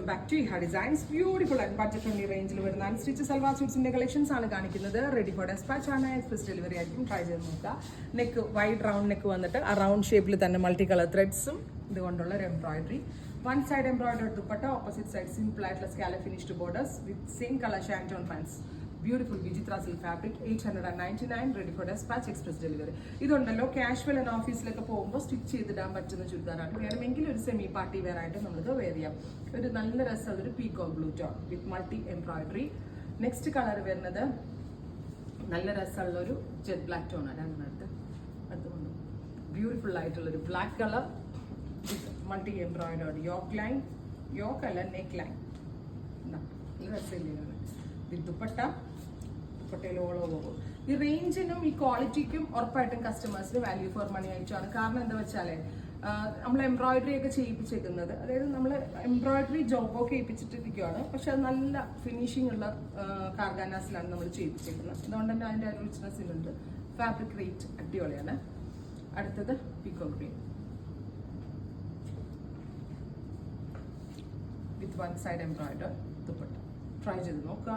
back to Iha Designs. Beautiful and budget friendly range ൽ വരുന്ന unstitch salwar സ്യൂട്ട്സിന്റെ collections ആണ് കാണിക്കുന്നത്. റെഡി ഫോർ ഡെസ്പാച്ച് ആണ്. എക്സ്പ്രസ് ഡെലിവറി ആയിരിക്കും. ട്രൈ ചെയ്ത് നോക്കുക. നെക്ക് വൈഡ് റൗണ്ട് നെക്ക് വന്നിട്ട് ആ റൗണ്ട് ഷേപ്പിൽ തന്നെ മൾട്ടി കളർ ത്രെഡ്സും ഇതുകൊണ്ടുള്ള ഒരു embroidery. One side embroidery dupatta, opposite side simple ആയിട്ടുള്ള scallop finished borders with same colour shantoon pants. Beautiful Vichitra silk fabric 899 ready for despatch express delivery. ഇതുണ്ടല്ലോ കാഷ്വൽ ആൻഡ് ഓഫീസിലൊക്കെ പോകുമ്പോൾ സ്റ്റിച്ച് ചെയ്തിടാൻ പറ്റുന്ന ചുരിദാറാണ്. വേണമെങ്കിൽ ഒരു സെമി പാർട്ടി വെയർ ആയിട്ട് നമുക്ക് വെയർ ചെയ്യാം. ഒരു നല്ല രസമുള്ള ഒരു പീകോക്ക് ബ്ലൂ ടോൺ വിത്ത് മൾട്ടി എംബ്രോയിഡറി. നെക്സ്റ്റ് കളർ വരുന്നത് നല്ല രസമുള്ള ഒരു ജെറ്റ് ബ്ലാക്ക് ടോൺ ആണ്. അതുകൊണ്ട് ബ്യൂട്ടിഫുൾ ആയിട്ടുള്ള ഒരു black colour with multi embroidery yoke line, yoke അല്ല നെക്ക് ലൈൻ. നല്ല രസമില്ല വിത്ത് ദുപ്പട്ടയിൽ ഓൾ ഓവർ. ഈ റേഞ്ചിനും ഈ ക്വാളിറ്റിക്കും ഉറപ്പായിട്ടും കസ്റ്റമേഴ്സിന് വാല്യൂ ഫോർ മണി ആയിട്ടാണ്. കാരണം എന്താ വെച്ചാൽ നമ്മൾ എംബ്രോയിഡറി ഒക്കെ ചെയ്യിപ്പിച്ചേക്കുന്നത്, അതായത് നമ്മൾ എംബ്രോയിഡറി ജോബൊക്കെ ചെയ്യിപ്പിച്ചിട്ടിരിക്കുകയാണ്, പക്ഷെ അത് നല്ല ഫിനിഷിംഗ് ഉള്ള കാർഗാനാസിലാണ് നമ്മൾ ചെയ്യിപ്പിച്ചേക്കുന്നത്. അതുകൊണ്ട് തന്നെ അതിൻ്റെ ഒരു റിച്ച്നെസ് ഉണ്ട്. ഫാബ്രിക് റേറ്റ് അടിപൊളിയാണ്. അടുത്തത് peacock green with one side embroider dupatta. Try ചെയ്ത് നോക്കുക.